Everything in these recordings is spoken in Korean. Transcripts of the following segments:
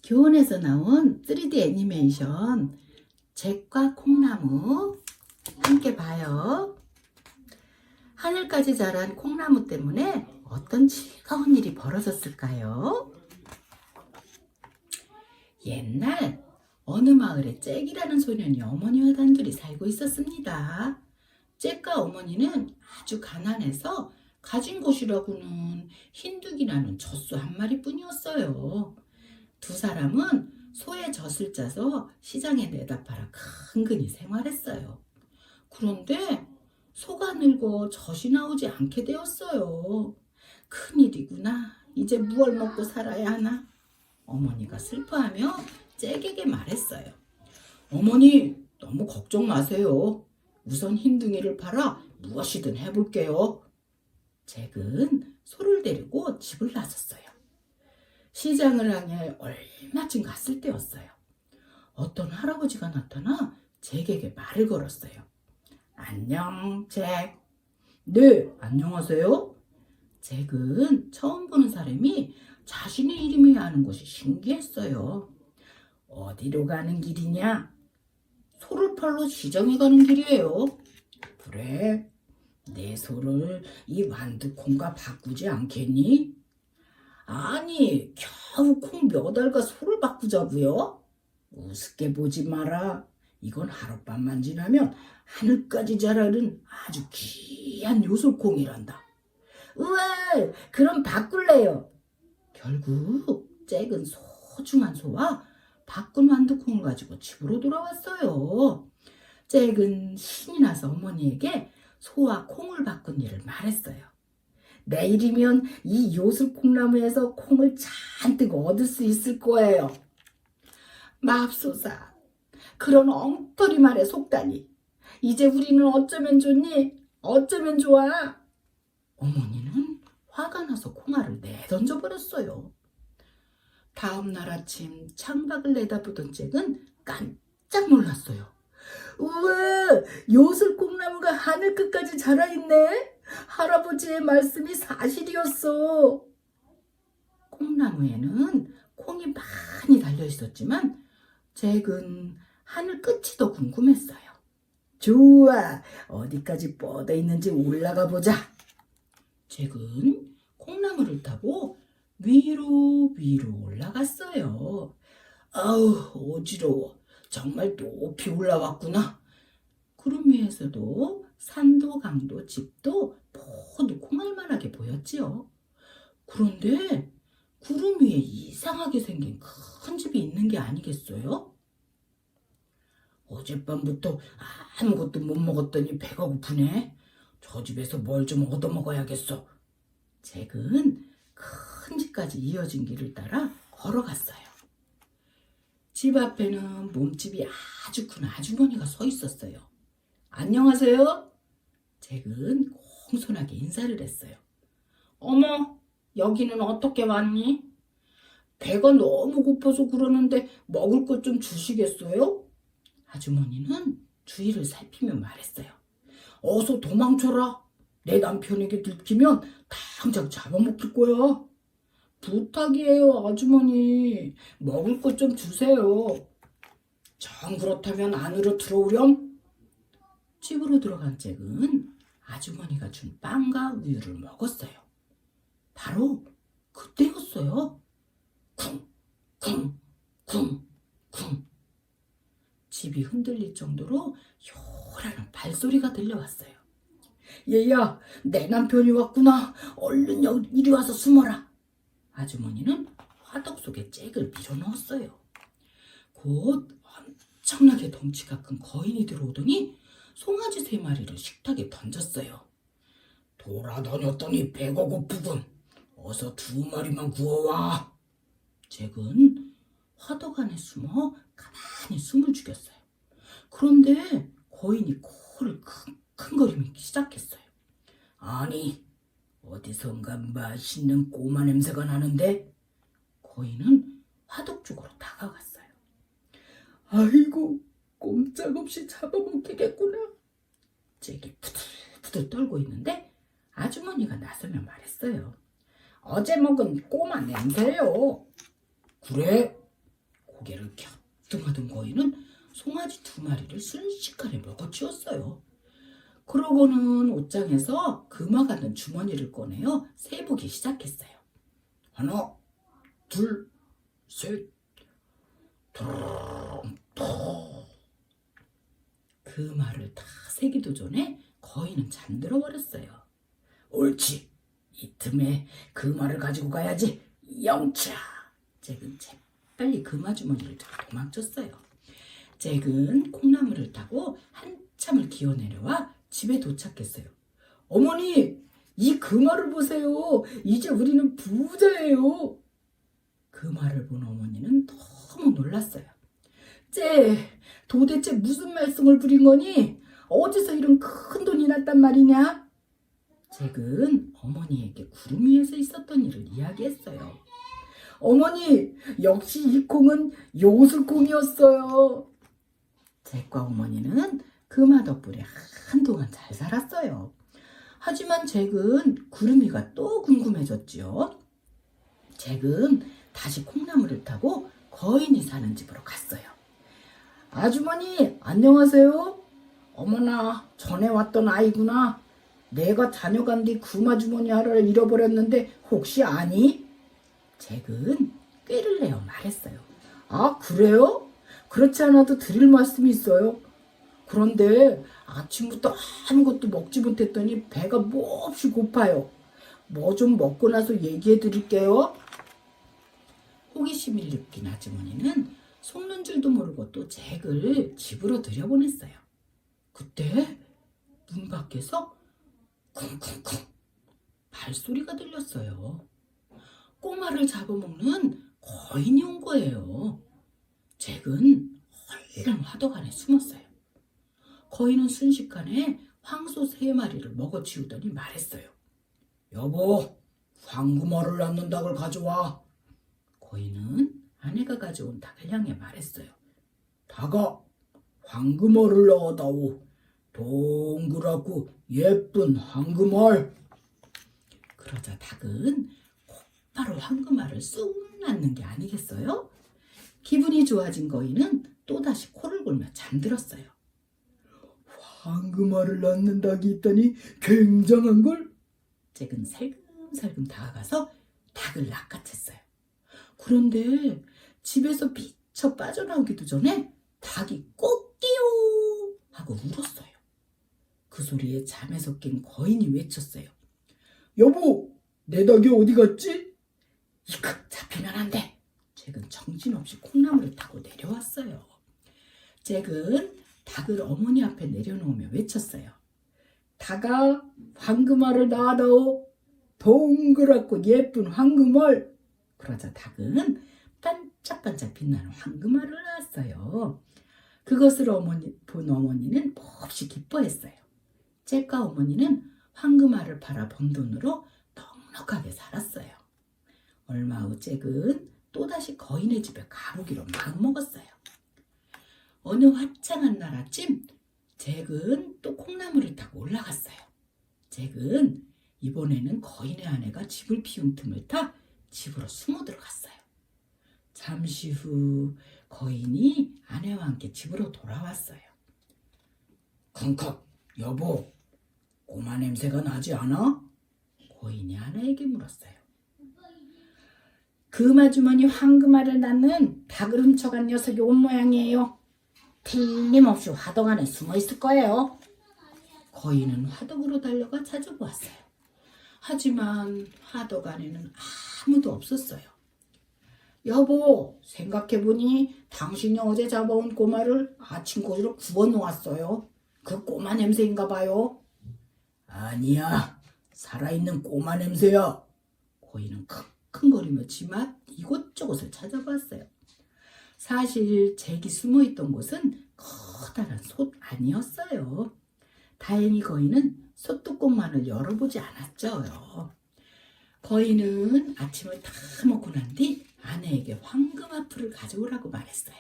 교원에서 나온 3D 애니메이션 잭과 콩나무 함께 봐요. 하늘까지 자란 콩나무 때문에 어떤 즐거운 일이 벌어졌을까요? 옛날 어느 마을에 잭이라는 소년이 어머니와 단둘이 살고 있었습니다. 잭과 어머니는 아주 가난해서 가진 것이라고는 흰둥이라는 젖소 한 마리뿐이었어요. 두 사람은 소의 젖을 짜서 시장에 내다 팔아 근근히 생활했어요. 그런데 소가 늙어 젖이 나오지 않게 되었어요. 큰일이구나. 이제 무얼 먹고 살아야 하나? 어머니가 슬퍼하며 잭에게 말했어요. 어머니, 너무 걱정 마세요. 우선 흰둥이를 팔아 무엇이든 해볼게요. 잭은 소를 데리고 집을 나섰어요. 시장을 향해 얼마쯤 갔을 때였어요. 어떤 할아버지가 나타나 잭에게 말을 걸었어요. 안녕, 잭. 네, 안녕하세요. 잭은 처음 보는 사람이 자신의 이름이야 하는 것이 신기했어요. 어디로 가는 길이냐? 소를 팔러 시장에 가는 길이에요. 그래, 내 소를 이 완두콩과 바꾸지 않겠니? 아니, 겨우 콩 몇 알과 소를 바꾸자고요? 우습게 보지 마라. 이건 하룻밤만 지나면 하늘까지 자라는 아주 귀한 요술콩이란다. 우와, 그럼 바꿀래요. 결국 잭은 소중한 소와 바꾼 완두콩을 가지고 집으로 돌아왔어요. 잭은 신이 나서 어머니에게 소와 콩을 바꾼 일을 말했어요. 내일이면 이 요술콩나무에서 콩을 잔뜩 얻을 수 있을 거예요. 맙소사, 그런 엉터리 말에 속다니. 이제 우리는 어쩌면 좋니? 어쩌면 좋아? 어머니는 화가 나서 콩알을 내던져 버렸어요. 다음 날 아침 창밖을 내다보던 잭은 깜짝 놀랐어요. 우와, 요술콩나무가 하늘 끝까지 자라있네. 할아버지의 말씀이 사실이었어. 콩나무에는 콩이 많이 달려있었지만 잭은 하늘 끝이 더 궁금했어요. 좋아, 어디까지 뻗어 있는지 올라가 보자. 잭은 콩나무를 타고 위로 올라갔어요. 아우, 어지러워. 정말 높이 올라왔구나. 구름 위에서도 산도 강도 집도 모두 콩알만하게 보였지요. 그런데 구름 위에 이상하게 생긴 큰 집이 있는 게 아니겠어요? 어젯밤부터 아무것도 못 먹었더니 배가 고프네. 저 집에서 뭘 좀 얻어먹어야겠어. 잭은 큰 집까지 이어진 길을 따라 걸어갔어요. 집 앞에는 몸집이 아주 큰 아주머니가 서 있었어요. 안녕하세요. 잭은 공손하게 인사를 했어요. 어머, 여기는 어떻게 왔니? 배가 너무 고파서 그러는데 먹을 것 좀 주시겠어요? 아주머니는 주위를 살피며 말했어요. 어서 도망쳐라. 내 남편에게 들키면 당장 잡아먹힐 거야. 부탁이에요, 아주머니. 먹을 것 좀 주세요. 정 그렇다면 안으로 들어오렴. 집으로 들어간 잭은 아주머니가 준 빵과 우유를 먹었어요. 바로 그때였어요. 쿵, 쿵, 쿵, 쿵. 집이 흔들릴 정도로 요란한 발소리가 들려왔어요. 얘야, 내 남편이 왔구나. 얼른 이리 와서 숨어라. 아주머니는 화덕 속에 잭을 밀어넣었어요. 곧 엄청나게 덩치가 큰 거인이 들어오더니 송아지 3마리를 식탁에 던졌어요. 돌아다녔더니 배가 고프군. 어서 2마리만 구워와. 잭은 화덕 안에 숨어 가만히 숨을 죽였어요. 그런데 거인이 코를 킁킁거리기 시작했어요. 아니, 어디선가 맛있는 꼬마 냄새가 나는데? 거인은 화덕 쪽으로 다가갔어요. 아이고, 꼼짝없이 잡아먹히겠구나. 잭이 부들부들 떨고 있는데 아주머니가 나서며 말했어요. 어제 먹은 꼬마 냄새요. 그래? 고개를 갸우뚱하던 거인은 송아지 2마리를 순식간에 먹어치웠어요. 그러고는 옷장에서 금화 같은 주머니를 꺼내어 세보기 시작했어요. 하나, 둘, 셋, 통. 그 말을 다 세기도 전에 거인은 잠들어 버렸어요. 옳지. 이 틈에 그 말을 가지고 가야지. 영차. 잭은 재빨리 금화 주머니를 들고 도망쳤어요. 잭은 콩나물을 타고 한참을 기어 내려와 집에 도착했어요. 어머니, 이 금화를 보세요. 이제 우리는 부자예요. 금화를 본 어머니는 너무 놀랐어요. 쟤, 도대체 무슨 말씀을 부린 거니? 어디서 이런 큰 돈이 났단 말이냐? 잭은 어머니에게 구름 위에서 있었던 일을 이야기했어요. 어머니, 역시 이 콩은 요술콩이었어요. 잭과 어머니는 금화 덕분에 한동안 잘 살았어요. 하지만 잭은 구름 위가 또 궁금해졌지요. 잭은 다시 콩나물을 타고 거인이 사는 집으로 갔어요. 아주머니, 안녕하세요. 어머나, 전에 왔던 아이구나. 내가 다녀간 뒤 금화 주머니 하나를 잃어버렸는데 혹시 아니? 잭은 꾀를 내어 말했어요. 아, 그래요? 그렇지 않아도 드릴 말씀이 있어요. 그런데 아침부터 아무것도 먹지 못했더니 배가 몹시 고파요. 뭐 좀 먹고 나서 얘기해 드릴게요. 호기심을 느낀 아주머니는 속는 줄도 모르고 또 잭을 집으로 들여보냈어요. 그때 문 밖에서 쿵쿵쿵 발소리가 들렸어요. 꼬마를 잡아먹는 거인이 온 거예요. 잭은 얼른 화덕 안에 숨었어요. 거인은 순식간에 황소 3마리를 먹어치우더니 말했어요. 여보, 황금알을 낳는 닭을 가져와. 거인은 아내가 가져온 닭을 향해 말했어요. 닭아, 황금알을 낳아다오. 동그랗고 예쁜 황금알. 그러자 닭은 곧바로 황금알을 쑥 낳는 게 아니겠어요? 기분이 좋아진 거인은 또다시 코를 골며 잠들었어요. 황금알을 낳는 닭이 있다니 굉장한걸? 잭은 살금살금 다가가서 닭을 낚아챘어요. 그런데 집에서 미쳐 빠져나오기도 전에 닭이 꼬끼요 하고 울었어요. 그 소리에 잠에서 깬 거인이 외쳤어요. 여보, 내 닭이 어디 갔지? 이거 잡히면 안 돼. 잭은 정신없이 콩나물을 타고 내려왔어요. 잭은 닭을 어머니 앞에 내려놓으며 외쳤어요. 닭아, 황금알을 낳아다오. 동그랗고 예쁜 황금알. 그러자 닭은 반짝반짝 빛나는 황금알을 낳았어요. 그것을 본 어머니는 몹시 기뻐했어요. 잭과 어머니는 황금알을 팔아 번 돈으로 넉넉하게 살았어요. 얼마 후 잭은 또다시 거인의 집에 가보기로 마음먹었어요. 어느 화창한 날 아침, 잭은 또 콩나물을 타고 올라갔어요. 잭은 이번에는 거인의 아내가 집을 비운 틈을 타 집으로 숨어 들어갔어요. 잠시 후 거인이 아내와 함께 집으로 돌아왔어요. 컹컹, 여보, 꼬마 냄새가 나지 않아? 거인이 아내에게 물었어요. 금아주머니 황금알을 낳는 닭을 훔쳐간 녀석이 온 모양이에요. 틀림없이 화덕 안에 숨어 있을 거예요. 거인은 화덕으로 달려가 찾아보았어요. 하지만 화덕 안에는 아무도 없었어요. 여보, 생각해보니 당신이 어제 잡아온 꼬마를 아침 고기로 구워놓았어요. 그 꼬마 냄새인가 봐요. 아니야, 살아있는 꼬마 냄새야. 거인은 킁킁거리며 지맛 이곳저곳을 찾아봤어요. 사실 잭이 숨어있던 곳은 커다란 솥 아니었어요. 다행히 거인은 솥뚜껑만을 열어보지 않았죠. 거인은 아침을 다 먹고 난 뒤 아내에게 황금 하프를 가져오라고 말했어요.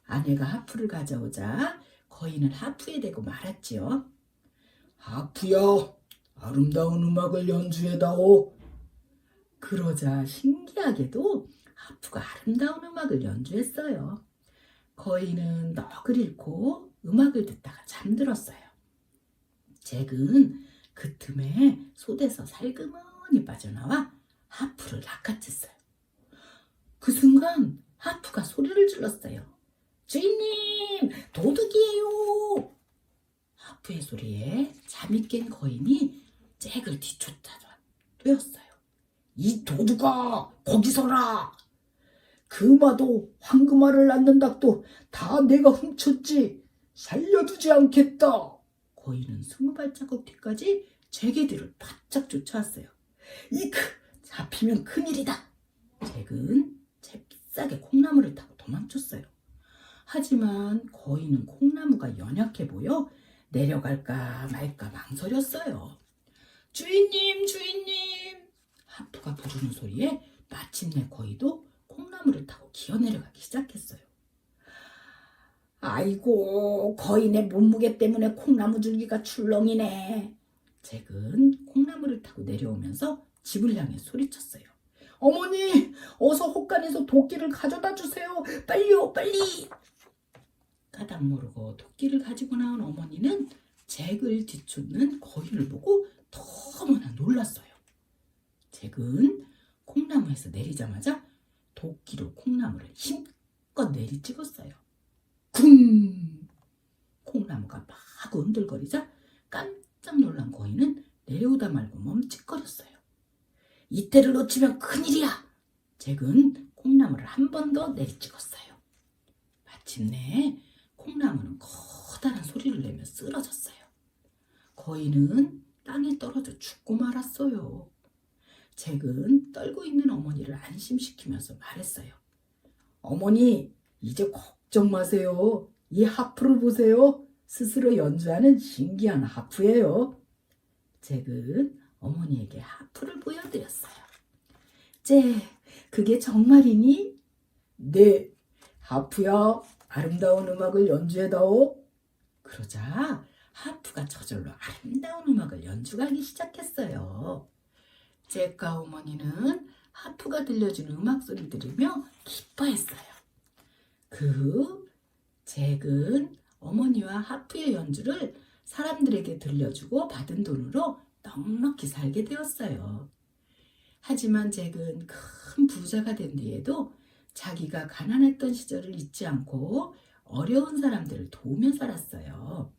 아내가 하프를 가져오자 거인은 하프에 대고 말했지요. 하프야, 아름다운 음악을 연주해다오. 그러자 신기하게도 하프가 아름다운 음악을 연주했어요. 거인은 넋을 잃고 음악을 듣다가 잠들었어요. 잭은 그 틈에 솥에서 살그머니 빠져나와 하프를 낚아챘어요. 그 순간 하프가 소리를 질렀어요. 주인님, 도둑이에요! 하프의 소리에 잠이 깬 거인이 잭을 뒤쫓다가 뛰었어요. 이 도둑아, 거기 서라! 금화도 황금알을 낳는 닭도 다 내가 훔쳤지. 살려두지 않겠다. 거인은 20발자국 뒤까지 잭의 뒤를 바짝 쫓아왔어요. 이크, 잡히면 큰일이다. 잭은 잽싸게 콩나물을 타고 도망쳤어요. 하지만 거인은 콩나무가 연약해 보여 내려갈까 말까 망설였어요. 주인님, 주인님! 하프가 부르는 소리에 마침내 거인도 콩나무를 타고 기어 내려가기 시작했어요. 아이고, 거인의 몸무게 때문에 콩나무 줄기가 출렁이네. 잭은 콩나무를 타고 내려오면서 집을 향해 소리쳤어요. 어머니, 어서 혹간에서 도끼를 가져다 주세요. 빨리요, 빨리. 까닭 모르고 도끼를 가지고 나온 어머니는 잭을 뒤쫓는 거인을 보고 너무나 놀랐어요. 잭은 콩나무에서 내리자마자 도끼로 콩나무를 힘껏 내리찍었어요. 쿵! 콩나무가 막 흔들거리자 깜짝 놀란 거인은 내려오다 말고 멈칫거렸어요. 이때를 놓치면 큰일이야. 잭은 콩나무를 한 번 더 내리찍었어요. 마침내 콩나무는 커다란 소리를 내며 쓰러졌어요. 거인은 땅에 떨어져 죽고 말았어요. 잭은 떨고 있는 어머니를 안심시키면서 말했어요. 어머니, 이제 걱정 마세요. 이 하프를 보세요. 스스로 연주하는 신기한 하프예요. 잭은 어머니에게 하프를 보여드렸어요. 잭, 그게 정말이니? 네, 하프야, 아름다운 음악을 연주해다오. 그러자 하프가 저절로 아름다운 음악을 연주하기 시작했어요. 잭과 어머니는 하프가 들려주는 음악 소리를 들으며 기뻐했어요. 그 후 잭은 어머니와 하프의 연주를 사람들에게 들려주고 받은 돈으로 넉넉히 살게 되었어요. 하지만 잭은 큰 부자가 된 뒤에도 자기가 가난했던 시절을 잊지 않고 어려운 사람들을 도우며 살았어요.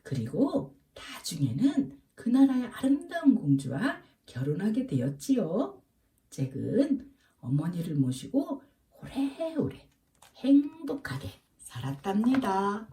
그리고 나중에는 그 나라의 아름다운 공주와 결혼하게 되었지요. 잭은 어머니를 모시고 오래오래 행복하게 살았답니다.